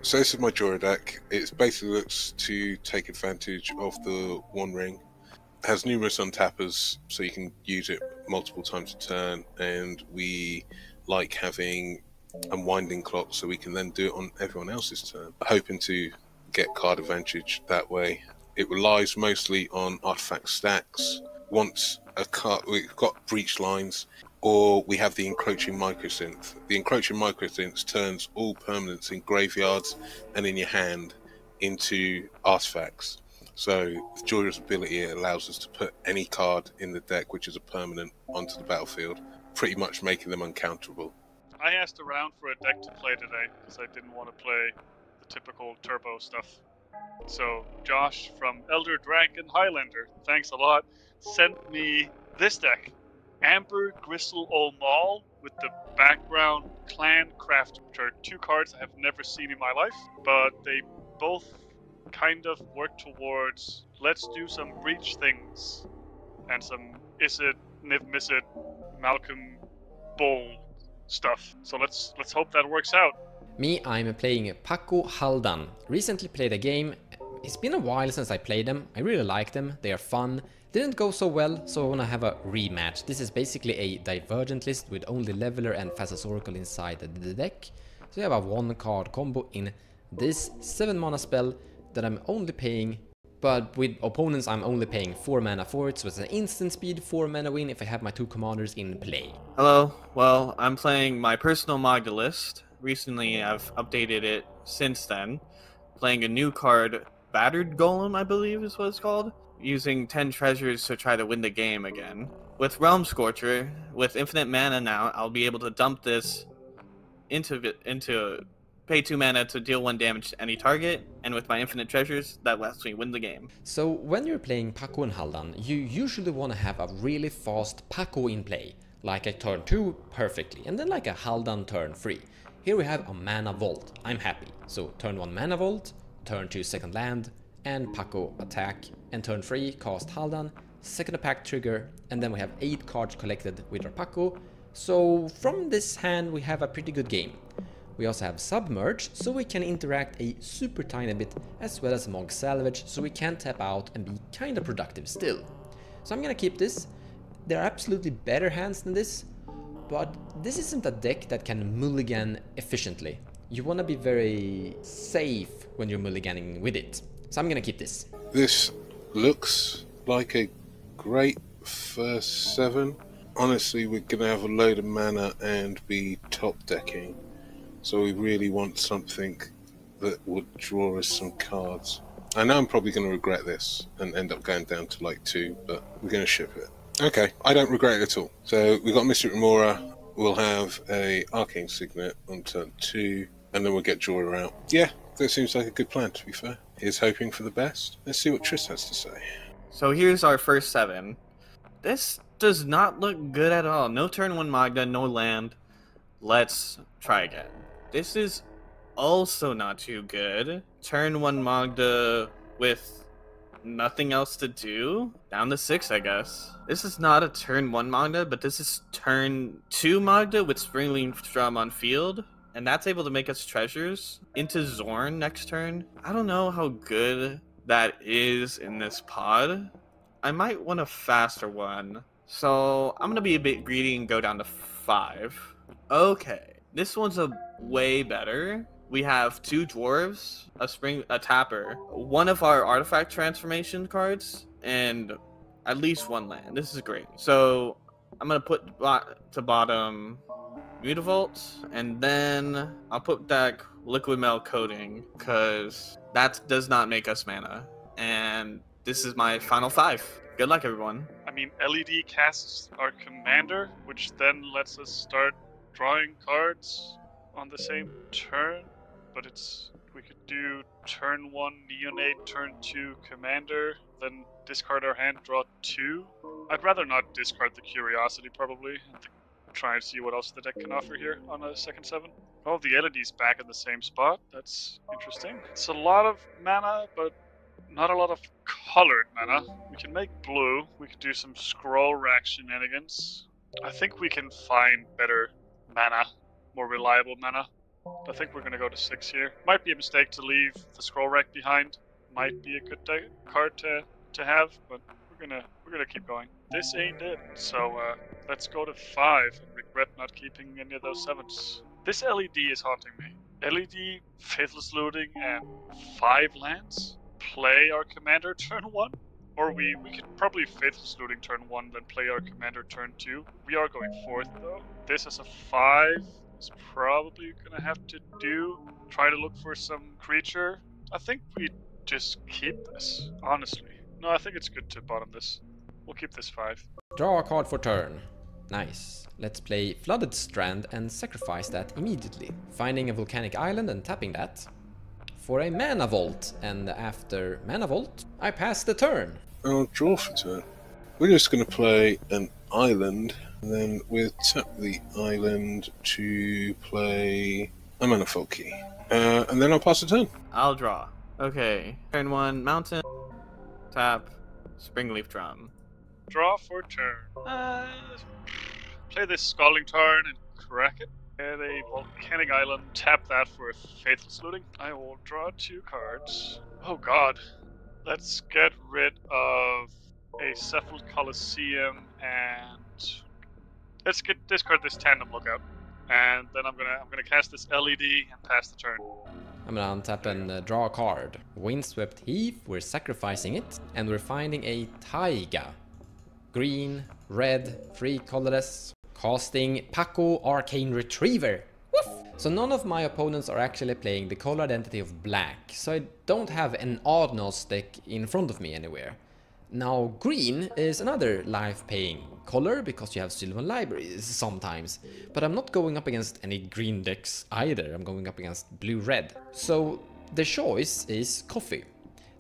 So this is my Jhoira deck. It basically looks to take advantage of the One Ring. It has numerous untappers, so you can use it multiple times a turn, and we like having a winding clock so we can then do it on everyone else's turn, hoping to get card advantage that way. It relies mostly on artifact stacks. Once a card, we've got breach lines, or we have the encroaching microsynth. The encroaching microsynth turns all permanents in graveyards and in your hand into artifacts. So with Jhoira's ability, it allows us to put any card in the deck which is a permanent onto the battlefield, pretty much making them uncounterable. I asked around for a deck to play today because I didn't want to play the typical turbo stuff. So Josh from Elder Drunken Highlander, thanks a lot, sent me this deck. Amber Gristle O'Mall with the background Clan Craft, which are two cards I have never seen in my life, but they both kind of work towards let's do some breach things and some is it, niv miss it, Malcolm Bull stuff. So let's hope that works out. Me, I'm playing Pako Haldan. Recently played a game. It's been a while since I played them. I really like them. They are fun. Didn't go so well, so I wanna have a rematch. This is basically a divergent list with only Leveler and Phasasaurical inside the deck. So you have a 1-card combo in this 7 mana spell that I'm only paying, but with opponents I'm only paying 4 mana for it, so it's an instant speed 4 mana win if I have my 2 commanders in play. Hello, well, I'm playing my personal Magda list. Recently I've updated it since then. Playing a new card, Battered Golem I believe is what it's called. Using 10 treasures to try to win the game again. With Realm Scorcher, with infinite mana now, I'll be able to dump this into pay 2 mana to deal 1 damage to any target, and with my infinite treasures, that lets me win the game. So when you're playing Pako and Haldan, you usually want to have a really fast Pako in play, like a turn 2 perfectly, and then like a Haldan turn 3. Here we have a mana vault, I'm happy. So turn 1 mana vault, turn 2 second land, and Pako attack, and turn 3 cast Haldan, second attack trigger, and then we have 8 cards collected with our Pako. So from this hand we have a pretty good game. We also have Submerge, so we can interact a super tiny bit, as well as Mog Salvage, so we can tap out and be kinda productive still. So I'm gonna keep this. There are absolutely better hands than this, but this isn't a deck that can mulligan efficiently. You wanna be very safe when you're mulliganing with it. So I'm gonna keep this. This looks like a great first 7. Honestly, we're gonna have a load of mana and be top decking. So we really want something that would draw us some cards. I know I'm probably going to regret this and end up going down to like 2, but we're going to ship it. Okay, I don't regret it at all. So we've got Mystic Remora, we'll have a Arcane Signet on turn 2, and then we'll get Jhoira out. Yeah, that seems like a good plan, to be fair. Here's hoping for the best. Let's see what Triss has to say. So here's our first 7. This does not look good at all. No turn 1 Magda, no land. Let's try again. This is also not too good. Turn 1 Magda with nothing else to do. Down to 6, I guess. This is not a turn 1 Magda, but this is turn 2 Magda with Springleaf Drum on field. And that's able to make us treasures into Zorn next turn. I don't know how good that is in this pod. I might want a faster one. So I'm going to be a bit greedy and go down to 5. Okay. This one's a way better. We have 2 dwarves, a tapper, one of our artifact transformation cards, and at least 1 land. This is great. So I'm gonna put to bottom Mutavault, and then I'll put back Liquid Metal Coating, because that does not make us mana. And this is my final 5. Good luck, everyone. I mean, LED casts our commander, which then lets us start drawing cards on the same turn, but we could do turn 1 Neonate, turn 2 Commander, then discard our hand, draw 2. I'd rather not discard the Curiosity probably, and try and see what else the deck can offer here on a second 7. Oh, the LED's back in the same spot. That's interesting. It's a lot of mana, but not a lot of colored mana. We can make blue. We could do some scroll rack shenanigans. I think we can find better mana, more reliable mana. I think we're gonna go to 6 here. Might be a mistake to leave the scroll rack behind. Might be a good card to have, but we're gonna keep going. This ain't it. So let's go to 5 and regret not keeping any of those 7s. This LED is haunting me. LED, Faithless Looting, and 5 lands. Play our commander turn 1. Or we could probably Faithless Looting turn 1, then play our commander turn 2. We are going 4th though. This is a 5. Is probably gonna have to do. Try to look for some creature. I think we just keep this, honestly. No, I think it's good to bottom this. We'll keep this 5. Draw a card for turn. Nice. Let's play Flooded Strand and sacrifice that immediately. Finding a volcanic island and tapping that for a mana vault. And after mana vault, I pass the turn. I'll draw for turn. We're just going to play an island, and then we'll tap the island to play a mana key. And then I'll pass the turn. I'll draw. Okay. Turn 1, mountain. Tap. Springleaf Drum. Draw for turn. Play this Scalding Tarn and crack it. Get a Volcanic Island. Tap that for a Faithless Looting. I will draw 2 cards. Oh god. Let's get rid of a Cephalid Colosseum and let's discard this Tandem Lookout. And then I'm gonna cast this LED and pass the turn. I'm gonna untap and draw a card. Windswept Heath, we're sacrificing it, and we're finding a taiga. Green, red, 3 colorless, casting Pako Arcane Retriever. Woof! So none of my opponents are actually playing the color identity of black, so I don't have an Oddnos deck in front of me anywhere. Now green is another life-paying color because you have Sylvan Libraries sometimes, but I'm not going up against any green decks either. I'm going up against blue-red. So the choice is Coffe.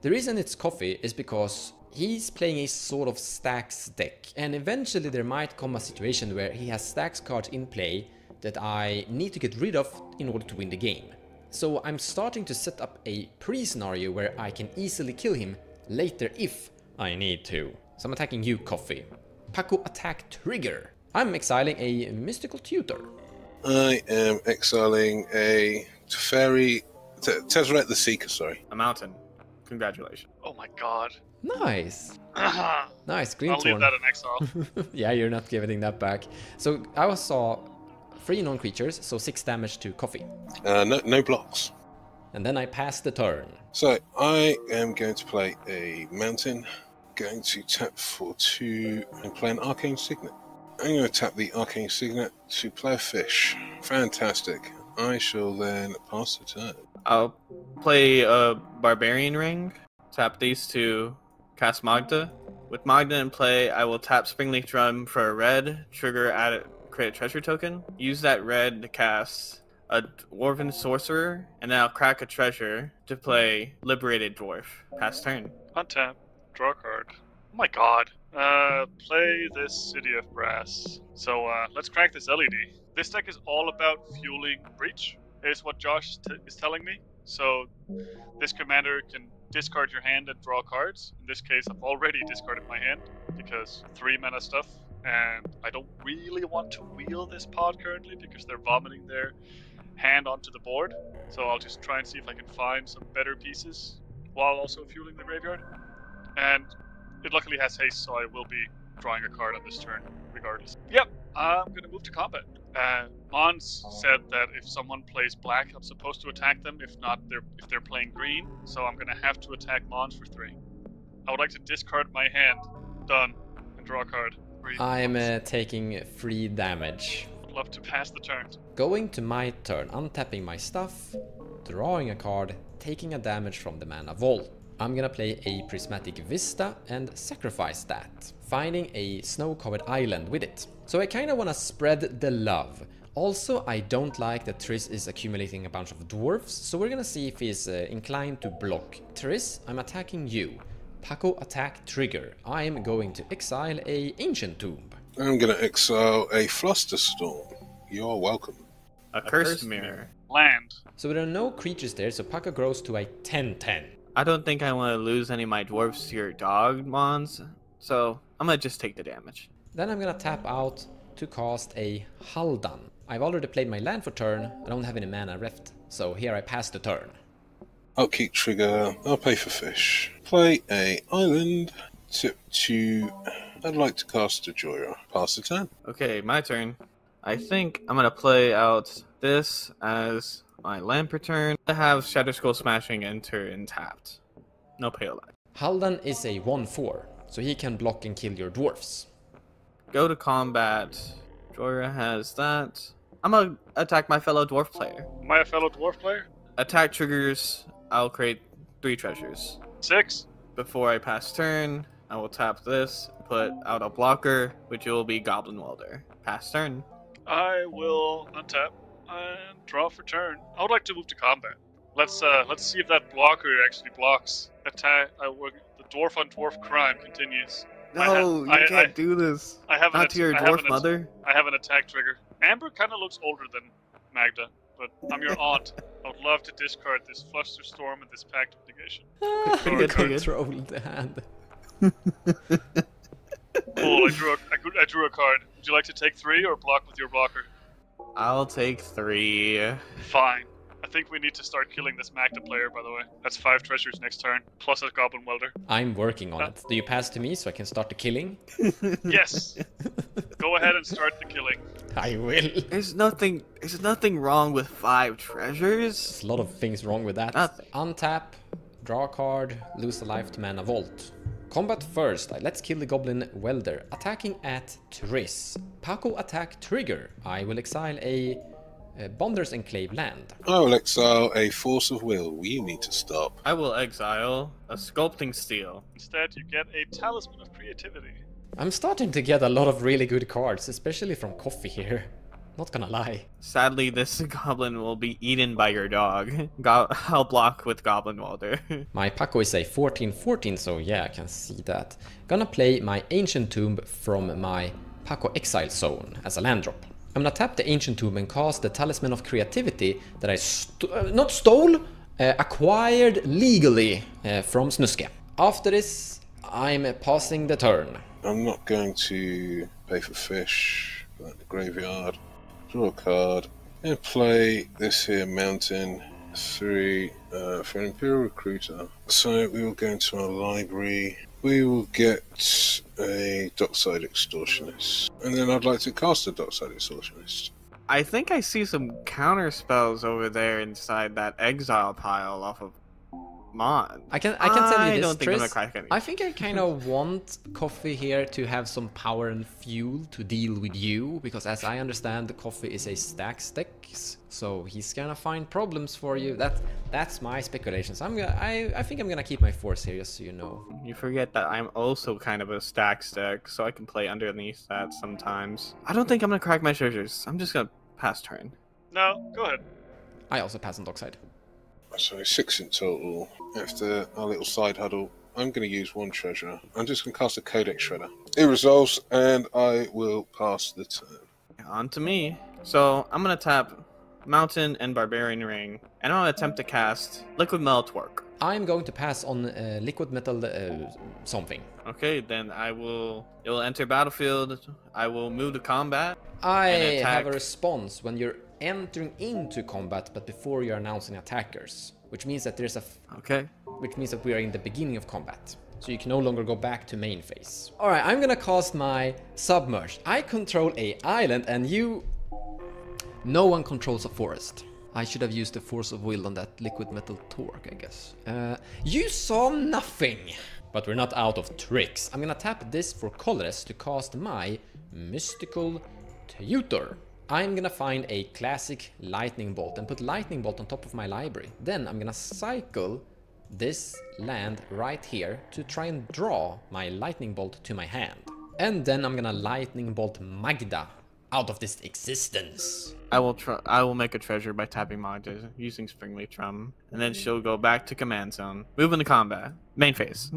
The reason it's Coffe is because he's playing a sort of stacks deck, and eventually there might come a situation where he has stacks cards in play that I need to get rid of in order to win the game. So I'm starting to set up a pre-scenario where I can easily kill him later if I need to. So I'm attacking you, Coffe. Pako attack trigger. I'm exiling a mystical tutor. I am exiling a Teferi... Tezzeret the Seeker, sorry. A mountain. Congratulations. Oh my god. Nice. Nice, green I'll leave that in exile. Yeah, you're not giving that back. So I saw 3 non-creatures, so 6 damage to Coffe. No blocks. And then I pass the turn. So I am going to play a mountain. Going to tap for 2 and play an Arcane Signet. I'm going to tap the Arcane Signet to play a fish. Fantastic. I shall then pass the turn. I'll play a Barbarian Ring. Tap these 2. Cast Magda. With Magda in play, I will tap Springleaf Drum for a red. Trigger, create a treasure token. Use that red to cast a Dwarven Sorcerer. And then I'll crack a treasure to play Liberated Dwarf. Pass turn. Untap. Draw a card. Oh my god. Play this City of Brass. So let's crack this LED. This deck is all about fueling Breach, is what Josh is telling me. So this commander can discard your hand and draw cards. In this case, I've already discarded my hand because 3 mana stuff, and I don't really want to wheel this pod currently because they're vomiting their hand onto the board. So I'll just try and see if I can find some better pieces while also fueling the graveyard. And it luckily has haste, so I will be drawing a card on this turn regardless. Yep, I'm gonna move to combat. Mons said that if someone plays black, I'm supposed to attack them. If not, if they're playing green, so I'm gonna have to attack Mons for 3. I would like to discard my hand. Done. And draw a card. I'm taking 3 damage. Would love to pass the turn. Going to my turn, untapping my stuff, drawing a card, taking a damage from the mana vault. I'm gonna play a Prismatic Vista and sacrifice that, finding a snow-covered island with it. So I kinda wanna spread the love. Also, I don't like that Triss is accumulating a bunch of dwarfs, so we're gonna see if he's inclined to block. Triss, I'm attacking you. Pako attack trigger. I am going to exile a Ancient Tomb. I'm going to exile a Flusterstorm. You're welcome. A Cursed Mirror. Land. So there are no creatures there, so Pako grows to a 10/10. I don't think I want to lose any of my dwarves to your dog, Mons, so I'm going to just take the damage. Then I'm gonna tap out to cast a Haldan. I've already played my land for turn. I don't have any mana left, so here I pass the turn. I'll keep trigger. I'll pay for fish. Play a island. Tip 2. I'd like to cast a Jhoira. Pass the turn. Okay, my turn. I think I'm gonna play out this as my land per turn. I have Shadow Scroll Smashing enter and tapped. No pale light. Haldan is a 1/4, so he can block and kill your dwarfs. Go to combat. Jhoira has that. I'm gonna attack my fellow dwarf player. Am I a fellow dwarf player? Attack triggers. I'll create 3 treasures. 6. Before I pass turn, I will tap this, put out a blocker, which will be Goblin Welder. Pass turn. I will untap and draw for turn. I would like to move to combat. Let's see if that blocker actually blocks. Attack. The dwarf on dwarf crime continues. No, you can't do this. I have Not to your dwarf mother. I have an attack trigger. Amber kind of looks older than Magda, but I'm your aunt. I would love to discard this Flusterstorm and this Pact of Negation. Good, good. Control the hand. Cool. I drew a card. Would you like to take 3 or block with your blocker? I'll take 3. Fine. I think we need to start killing this Magda player, by the way. That's 5 treasures next turn, plus a Goblin Welder. I'm working on it. Do you pass to me so I can start the killing? Yes! Go ahead and start the killing. I will. There's nothing wrong with 5 treasures. There's a lot of things wrong with that. Nothing. Untap, draw a card, lose a life to mana vault. Combat first. Let's kill the Goblin Welder. Attacking at Triss. Pako attack trigger. I will exile a Bonder's Enclave land. I will exile a Force of Will. We need to stop. I will exile a Sculpting Steel. Instead, you get a Talisman of Creativity. I'm starting to get a lot of really good cards, especially from Coffe here. Not gonna lie. Sadly, this goblin will be eaten by your dog. I'll block with Goblin Welder. My Pako is a 14/14, so yeah, I can see that. Gonna play my Ancient Tomb from my Pako Exile Zone as a land drop. I'm gonna tap the Ancient Tomb and cast the Talisman of Creativity that I acquired legally from Snuske. After this, I'm passing the turn. I'm not going to pay for fish. Go in the graveyard. Draw a card. And play this here mountain. 3 for an Imperial Recruiter. So we will go into our library. We will get a Dockside Extortionist. And then I'd like to cast a Dockside Extortionist. I think I see some counter spells over there inside that exile pile off of Mon. I can tell you this, don't think I'm gonna Triss. crack any. I think I kind of want Coffe here to have some power and fuel to deal with you, because as I understand, the Coffe is a stack, so he's gonna find problems for you. That's my speculations. I think I'm gonna keep my force here, just so you know. You forget that I'm also kind of a stack, so I can play underneath that sometimes. I don't think I'm gonna crack my treasures. I'm just gonna pass turn. No, go ahead. I also pass on Dockside. So 6 in total. After our little side huddle, I'm going to use 1 treasure. I'm just going to cast a Codex Shredder. It resolves, and I will pass the turn. On to me. So I'm gonna tap Mountain and Barbarian Ring, and I'm gonna attempt to cast Liquid Metal Twerk. I'm going to pass on Liquid Metal something. Okay, then it will enter battlefield. I will move to combat. I and attack. have a response when you're entering into combat, but before you're announcing attackers, which means that which means that we are in the beginning of combat. So you can no longer go back to main phase. Alright, I'm gonna cast my Submerge. I control a island and no one controls a forest. I should have used the Force of Will on that Liquid Metal Torque, I guess. You saw nothing! But we're not out of tricks. I'm gonna tap this for colorless to cast my Mystical Tutor. I'm gonna find a classic Lightning Bolt and put Lightning Bolt on top of my library. Then I'm gonna cycle this land right here to try and draw my Lightning Bolt to my hand. And then I'm gonna Lightning Bolt Magda out of this existence. I will make a treasure by tapping Magda using Springleaf Drum, and then she'll go back to command zone. Move into combat. Main phase.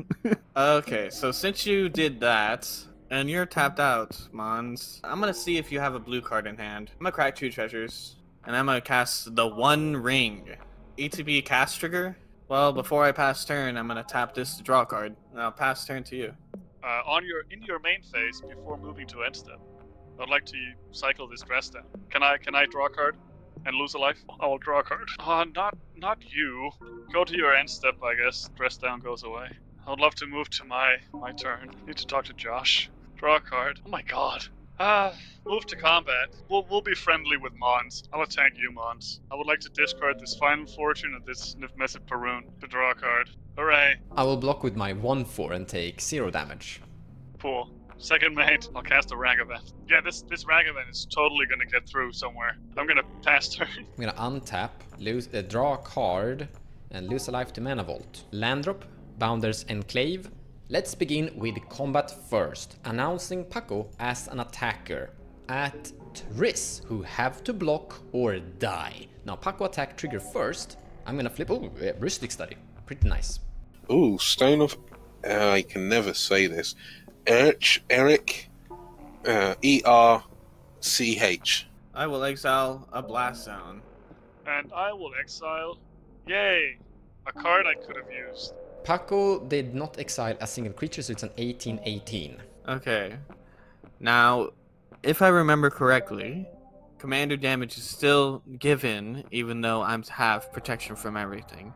Okay, so since you did that, and you're tapped out, Mons, I'm gonna see if you have a blue card in hand. I'm gonna crack 2 treasures, and I'm gonna cast the One Ring. ETB cast trigger. Well, before I pass turn, I'm gonna tap this to draw a card, and I'll pass turn to you. In your main phase before moving to end step. I'd like to cycle this dress down. Can I draw a card and lose a life? I will draw a card. Not you. Go to your end step, I guess. Dress down goes away. I would love to move to my turn. Need to talk to Josh. Draw a card. Oh my god. Move to combat. We'll be friendly with Mons. I'll attack you, Mons. I would like to discard this Final Fortune and this Nifmesip Perun to draw a card. Hooray. I will block with my 1/4 and take 0 damage. Cool. Second mate, I'll cast a Ragavan. Yeah, this Ragavan is totally gonna get through somewhere. I'm gonna pass turn. I'm gonna untap, draw a card, and lose a life to Mana Vault. Land drop, Bounder's Enclave. Let's begin with combat first, announcing Pako as an attacker at Triss, who have to block or die. Now Pako attack trigger first. I'm gonna flip, Rustic Study, pretty nice. Ooh, Stone of... I can never say this. Eric, E-R-C-H. I will exile a blast zone. And I will exile... Yay! A card I could have used. Pako did not exile a single creature, so it's an 18/18. Okay. Now, if I remember correctly, commander damage is still given, even though I have protection from everything.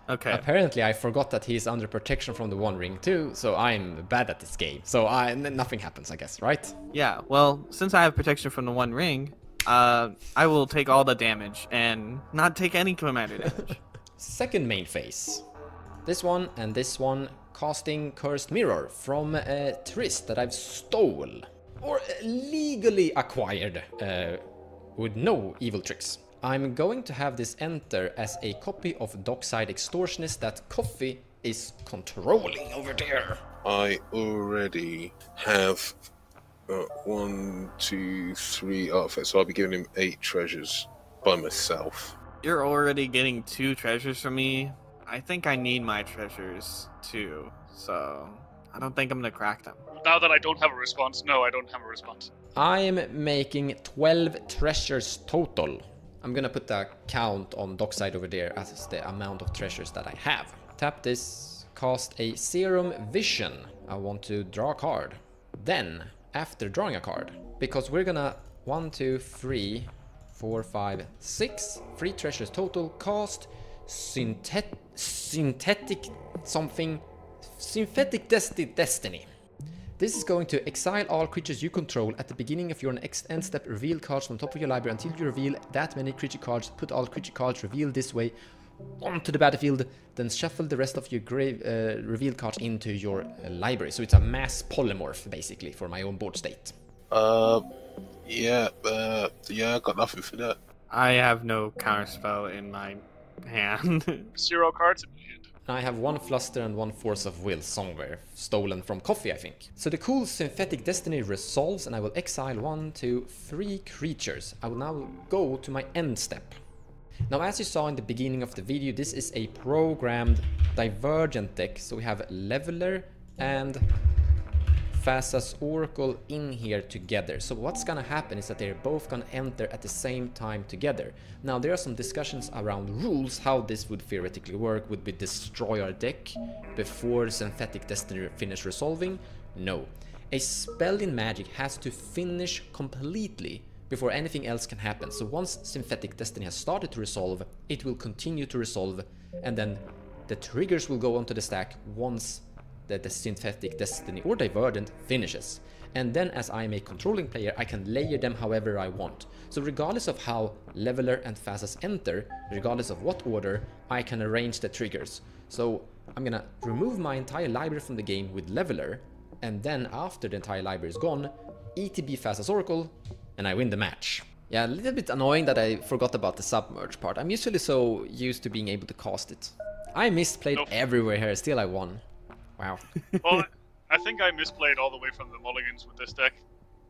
Okay. Apparently, I forgot that he's under protection from the One Ring too, so I'm bad at this game. So nothing happens, I guess, right? Yeah, well, since I have protection from the One Ring, I will take all the damage and not take any commander damage. Second main phase. This one and this one, casting Cursed Mirror from Triss that I've stole or legally acquired with no evil tricks. I'm going to have this enter as a copy of Dockside Extortionist that Coffe is controlling over there. I already have 1, 2, 3 artifacts, so I'll be giving him 8 treasures by myself. You're already getting 2 treasures from me. I think I need my treasures too, so I don't think I'm gonna crack them. Now that I don't have a response, no, I don't have a response. I'm making 12 treasures total. I'm gonna put the count on Dockside over there as the amount of treasures that I have. Tap this, cast a Serum Vision. I want to draw a card. Then, after drawing a card, because we're gonna 1, 2, 3, 4, 5, 6, 3 treasures total, cast Synthetic Destiny. This is going to exile all creatures you control at the beginning of your next end step. Reveal cards from top of your library until you reveal that many creature cards. Put all creature cards revealed this way onto the battlefield. Then shuffle the rest of your revealed cards into your library. So it's a mass polymorph basically for my own board state. Yeah, I got nothing for that. I have no counterspell in my hand. 0 cards in my hand. I have 1 Fluster and 1 Force of Will somewhere, stolen from Coffe, I think. So the cool Synthetic Destiny resolves and I will exile 1, 2, 3 creatures. I will now go to my end step. Now, as you saw in the beginning of the video, this is a programmed Divergent deck. So we have Leveler and Fasa's Oracle in here together. So what's gonna happen is that they're both gonna enter at the same time together. Now there are some discussions around rules, how this would theoretically work. Would we destroy our deck before Synthetic Destiny finish resolving? No. A spell in Magic has to finish completely before anything else can happen. So once Synthetic Destiny has started to resolve, it will continue to resolve, and then the triggers will go onto the stack once the Synthetic Destiny or Divergent finishes. And then as I am a controlling player, I can layer them however I want. So regardless of how Leveler and Fasas enter, regardless of what order, I can arrange the triggers. So I'm gonna remove my entire library from the game with Leveler, and then after the entire library is gone, ETB Fasas Oracle, and I win the match. Yeah, a little bit annoying that I forgot about the submerge part. I'm usually so used to being able to cast it. I misplayed everywhere here, still I won. Wow. Well, I think I misplayed all the way from the mulligans with this deck.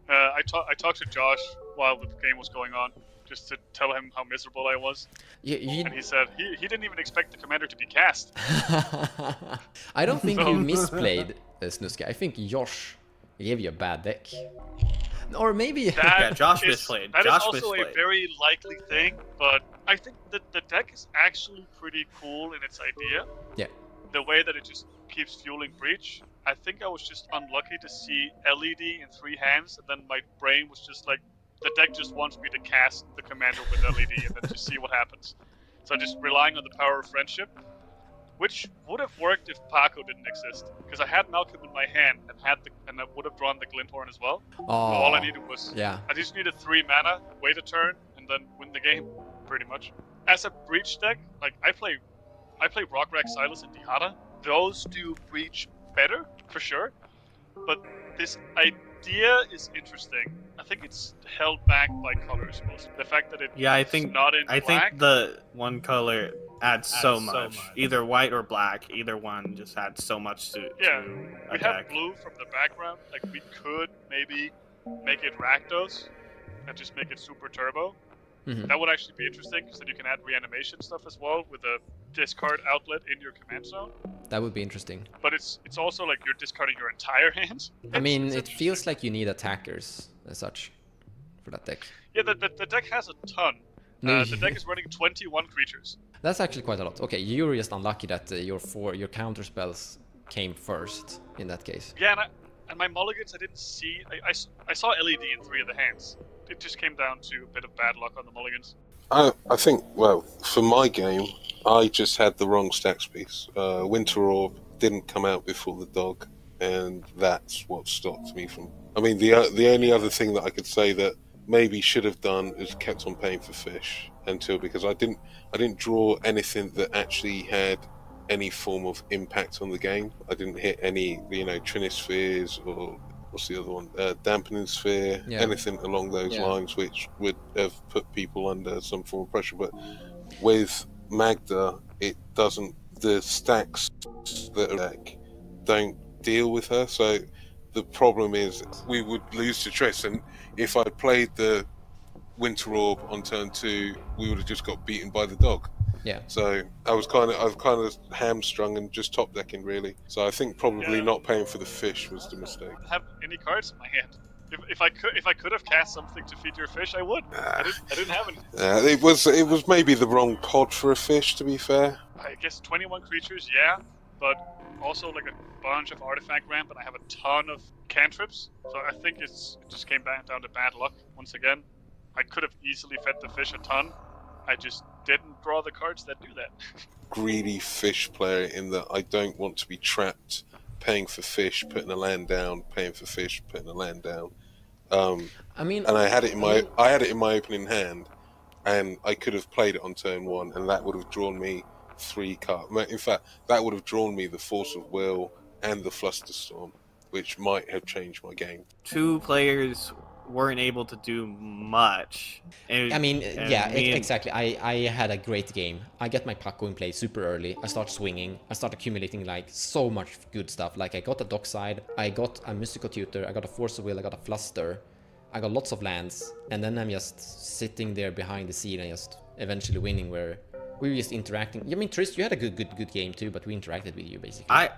I talked to Josh while the game was going on, just to tell him how miserable I was. And he said he didn't even expect the commander to be cast. I don't think you misplayed, Snuske. I think Josh gave you a bad deck. Or maybe... Yeah, Josh misplayed. That Josh is also misplayed. a very likely thing, but I think that the deck is actually pretty cool in its idea. Yeah. the way that it just keeps fueling breach, I think I was just unlucky to see LED in 3 hands, and then my brain was just like, the deck just wants me to cast the commander with LED and then just see what happens. So just relying on the power of friendship, which would have worked if Pako didn't exist, because I had Malcolm in my hand and I would have drawn the Glinthorn as well. Oh, So all I needed was yeah. I just needed 3 mana, wait a turn, and then win the game, pretty much. As a breach deck, like I play Rockrak, Silas, and Dihada. Those do breach better for sure, but this idea is interesting. I think it's held back by colors mostly. The fact that it's not in black. think the one color adds so much. Either white or black, either one just adds so much to we have blue from the background. Like we could maybe make it Rakdos and just make it super turbo. Mm-hmm. That would actually be interesting, because then you can add reanimation stuff as well with a discard outlet in your command zone. That would be interesting. But it's also like you're discarding your entire hand. I mean, it feels like you need attackers as such for that deck. Yeah, the deck has a ton. The deck is running 21 creatures. That's actually quite a lot. Okay, you're just unlucky that your counter spells came first in that case. Yeah, and my mulligans I didn't see. I saw LED in 3 of the hands. It just came down to a bit of bad luck on the mulligans. I think, well, for my game, I just had the wrong stacks piece. Winter Orb didn't come out before the dog, and that's what stopped me from... I mean, the only other thing that I could say that maybe should have done is kept on paying for fish because I didn't draw anything that actually had any form of impact on the game. I didn't hit any, Trinispheres or... What's the other one? Dampening Sphere, anything along those lines, which would have put people under some form of pressure. But with Magda, it doesn't. The stacks that are don't deal with her. So the problem is we would lose to Triss, and if I played the Winter Orb on turn 2, we would have just got beaten by the dog. Yeah. So I was kind of hamstrung and just top decking really. So I think probably not paying for the fish was the mistake. I don't have any cards in my hand. If I could have cast something to feed your fish, I would. I didn't have any. It was maybe the wrong pod for a fish, to be fair. I guess 21 creatures, but also like a bunch of artifact ramp, and I have a ton of cantrips. So I think it just came back down to bad luck once again. I could have easily fed the fish a ton. I just didn't draw the cards that do that. Greedy fish player in that I don't want to be trapped paying for fish, putting a land down, paying for fish, putting a land down. I mean, and I had it in my opening hand, and I could have played it on turn 1, and that would have drawn me 3 cards. In fact, that would have drawn me the Force of Will and the Flusterstorm, which might have changed my game. 2 players weren't able to do much. Exactly. I had a great game. I get my Pako in play super early. I start swinging. I start accumulating like so much good stuff. Like I got a Dockside, I got a Mystical Tutor, I got a Force of Will, I got a Fluster, I got lots of lands, and then I'm just sitting there behind the scene and just eventually winning where we were just interacting. I mean, Triss, you had a good game too, but we interacted with you basically. I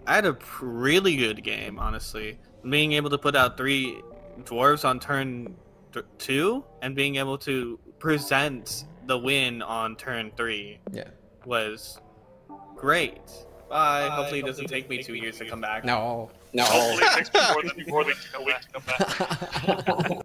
had a really good game, honestly. Being able to put out 3 dwarves on turn 2 and being able to present the win on turn 3 was great. Bye. Hopefully it doesn't take me 2 years to come back. No. Hopefully it takes me more than a week to come back.